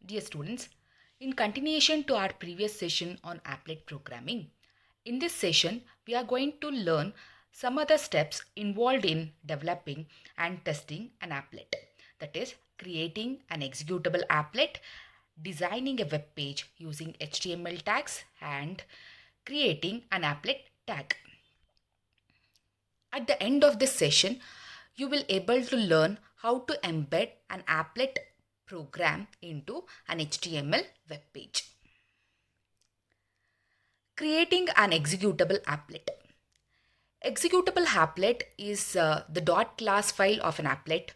Dear students, in continuation to our previous session on applet programming, in this session we are going to learn some other steps involved in developing and testing an applet. That is, creating an executable applet, designing a web page using HTML tags, and creating an applet tag. At the end of this session, you will able to learn how to embed an applet program into an HTML web page. Creating an executable applet. Executable applet is the dot class file of an applet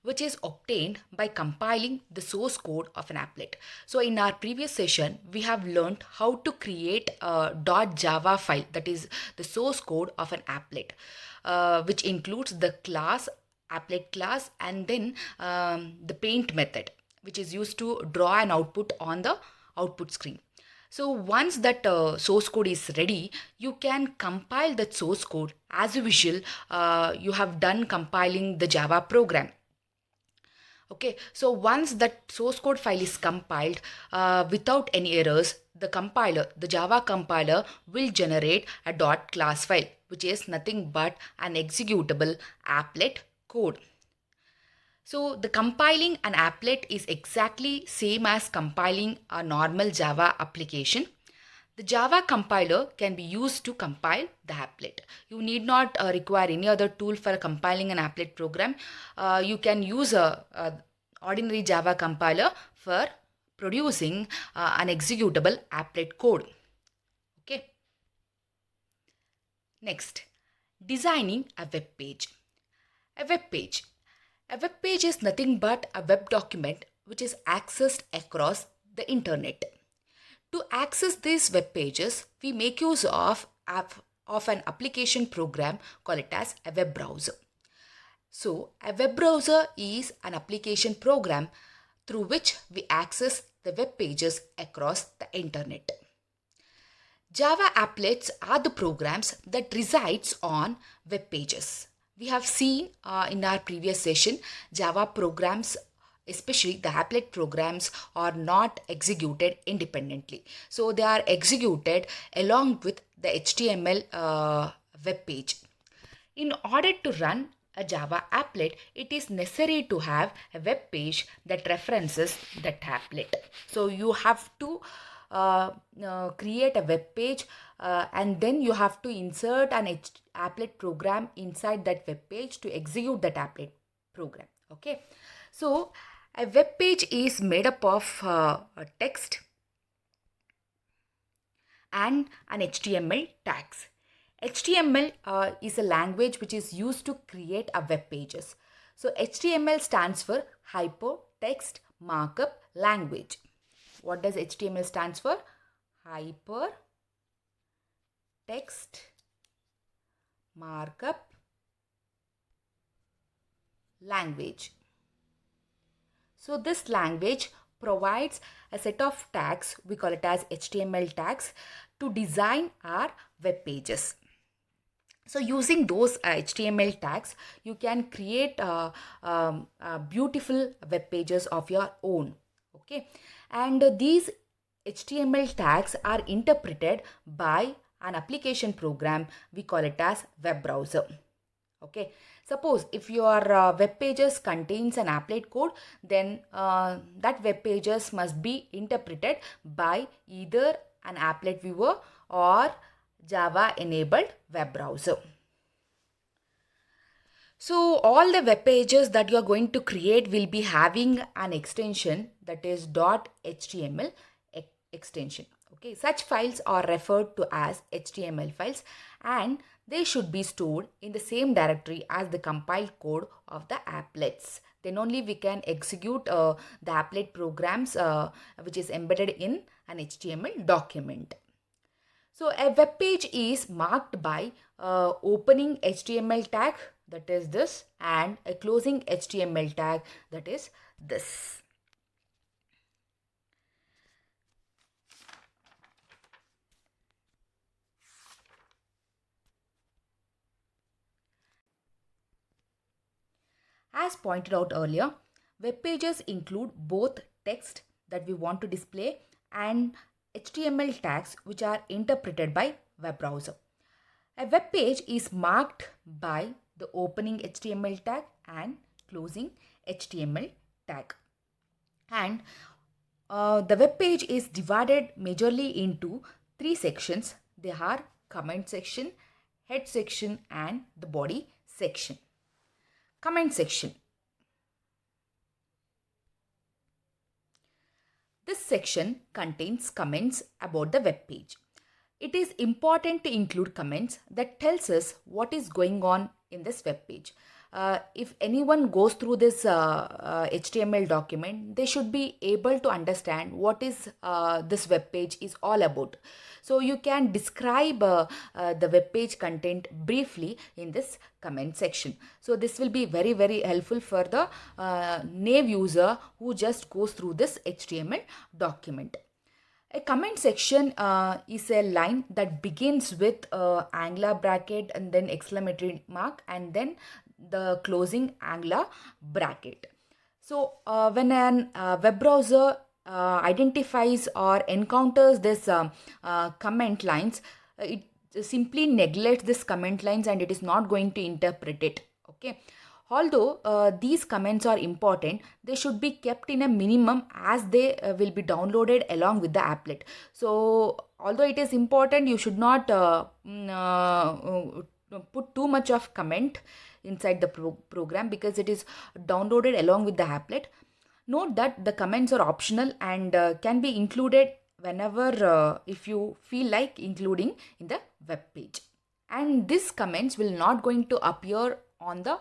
which is obtained by compiling the source code of an applet. So in our previous session, we have learned how to create a .java file, that is the source code of an applet, which includes the class, applet class, and then the paint method, which is used to draw an output on the output screen. So once that source code is ready, you can compile that source code as usual. You have done compiling the Java program. Okay, so once that source code file is compiled without any errors, the Java compiler will generate a dot class file, which is nothing but an executable applet code. So the compiling an applet is exactly same as compiling a normal Java application. The Java compiler can be used to compile the applet. You need not require any other tool for compiling an applet program. You can use a ordinary Java compiler for producing an executable applet code. Okay. Next, designing a web page. A web page. A web page is nothing but a web document which is accessed across the internet. To access these web pages, we make use of an application program called it as a web browser. So, a web browser is an application program through which we access the web pages across the internet. Java applets are the programs that resides on web pages. We have seen in our previous session, Java programs, especially the applet programs, are not executed independently. So they are executed along with the HTML web page. In order to run a Java applet, it is necessary to have a web page that references that applet. So you have to create a web page and then you have to insert an applet program inside that web page to execute that applet program. Okay, so a web page is made up of a text and an HTML tags. HTML is a language which is used to create a web pages. So HTML stands for Hypertext Markup Language. What does HTML stands for? Hypertext Markup Language. So this language provides a set of tags, we call it as HTML tags, to design our web pages. So using those HTML tags, you can create beautiful web pages of your own. Okay, and these HTML tags are interpreted by an application program, we call it as web browser. Okay, suppose if your web pages contains an applet code, then that web pages must be interpreted by either an applet viewer or Java enabled web browser. So all the web pages that you are going to create will be having an extension, that is .html extension. Okay, such files are referred to as HTML files and they should be stored in the same directory as the compiled code of the applets. Then only we can execute the applet programs which is embedded in an HTML document. So a web page is marked by opening HTML tag, that is this, and a closing HTML tag, that is this. As pointed out earlier, web pages include both text, that we want to display and HTML tags which are interpreted by web browser. A web page is marked by the opening HTML tag and closing HTML tag. And the web page is divided majorly into three sections. They are comment section, head section and the body section. Comment section. This section contains comments about the web page. It is important to include comments that tells us what is going on in this web page. If anyone goes through this HTML document, they should be able to understand what is this web page is all about. So you can describe the web page content briefly in this comment section. So this will be very, very helpful for the naive user who just goes through this HTML document. A comment section is a line that begins with angular bracket and then exclamatory mark and then the closing angular bracket. So when an web browser identifies or encounters this comment lines, it simply neglects this comment lines and it is not going to interpret it. Okay. Although these comments are important, they should be kept in a minimum as they will be downloaded along with the applet. So although it is important, you should not put too much of comment inside the program because it is downloaded along with the applet. Note that the comments are optional and can be included whenever if you feel like including in the web page. And these comments will not going to appear on the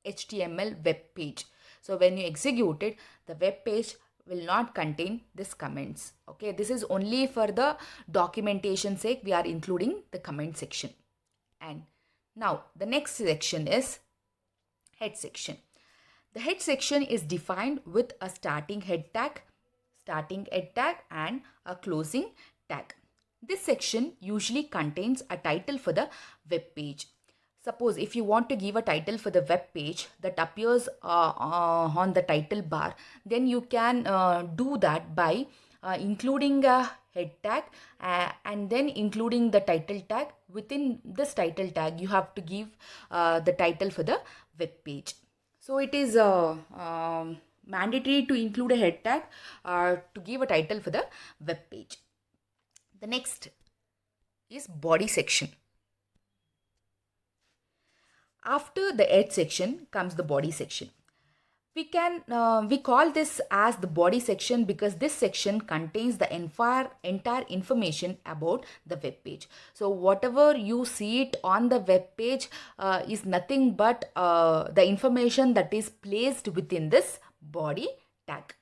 HTML web page. So when you execute it, the web page will not contain these comments. Okay, this is only for the documentation sake we are including the comment section. And now the next section is head section. The head section is defined with a starting head tag and a closing tag. This section usually contains a title for the web page. Suppose if you want to give a title for the web page that appears on the title bar, then you can do that by including a head tag and then including the title tag. Within this title tag, you have to give the title for the web page. So it is mandatory to include a head tag to give a title for the web page. The next is body section. After the head section comes the body section. We call this as the body section because this section contains the entire information about the web page. So whatever you see it on the web page is nothing but the information that is placed within this body tag.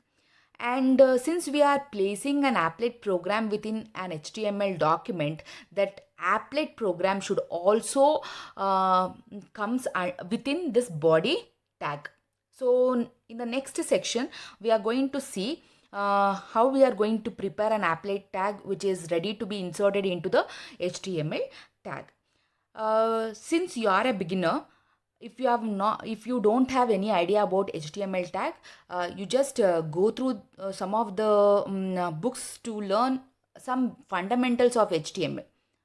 And since we are placing an applet program within an HTML document, that applet program should also comes within this body tag. So in the next section, we are going to see how we are going to prepare an applet tag which is ready to be inserted into the HTML tag. Since you are a beginner, if you don't have any idea about HTML tag, you just go through some of the books to learn some fundamentals of HTML.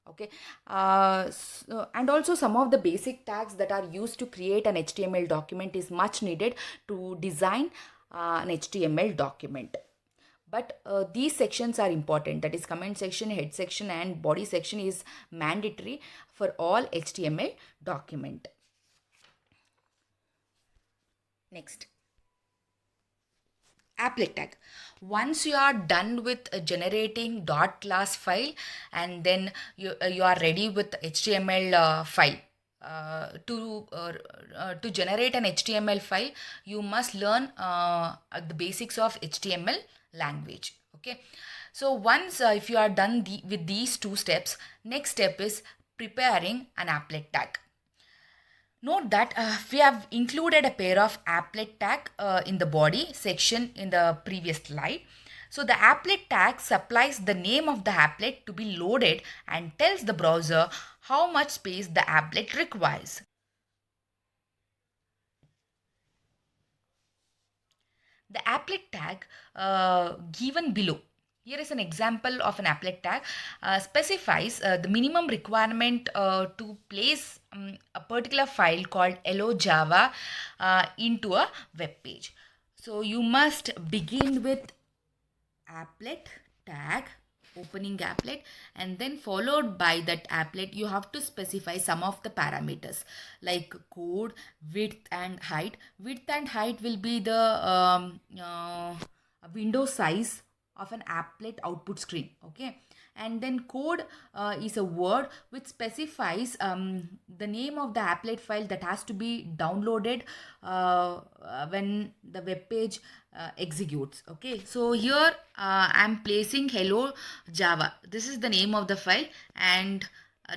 Okay, and also some of the basic tags that are used to create an HTML document is much needed to design an HTML document. But these sections are important, that is comment section, head section and body section is mandatory for all HTML document. Next, applet tag. Once you are done with generating .class file and then you are ready with HTML file. To generate an HTML file, you must learn the basics of HTML language. Okay, so once if you are done with these two steps, next step is preparing an applet tag. Note that we have included a pair of applet tag in the body section in the previous slide. So the applet tag supplies the name of the applet to be loaded and tells the browser how much space the applet requires. The applet tag given below. Here is an example of an applet tag specifies the minimum requirement to place a particular file called hello Java into a web page. So you must begin with applet tag, opening applet, and then followed by that applet you have to specify some of the parameters like code, width and height. Width and height will be the window size of an applet output screen. Okay, and then code is a word which specifies the name of the applet file that has to be downloaded when the web page executes. Okay, so here I'm placing hello Java. This is the name of the file, and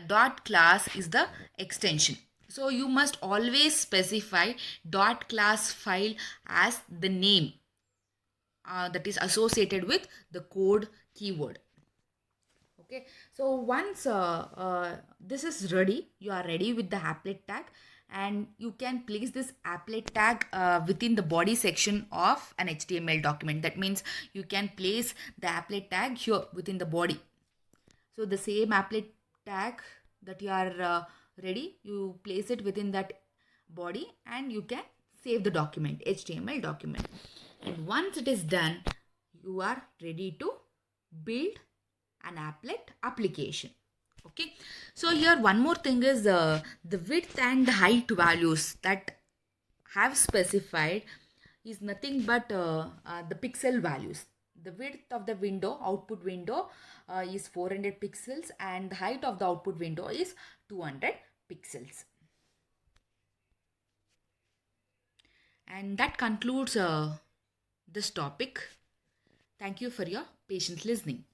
dot class is the extension. So you must always specify dot class file as the name that is associated with the code keyword. Okay, so once this is ready, you are ready with the applet tag, and you can place this applet tag within the body section of an HTML document. That means you can place the applet tag here within the body. So the same applet tag that you are ready, you place it within that body and you can save the document, HTML document. And once it is done, you are ready to build an applet application. Okay, so here one more thing is the width and height values that have specified is nothing but the pixel values. The width of the window, output window is 400 pixels, and the height of the output window is 200 pixels. And that concludes this topic. Thank you for your patient listening.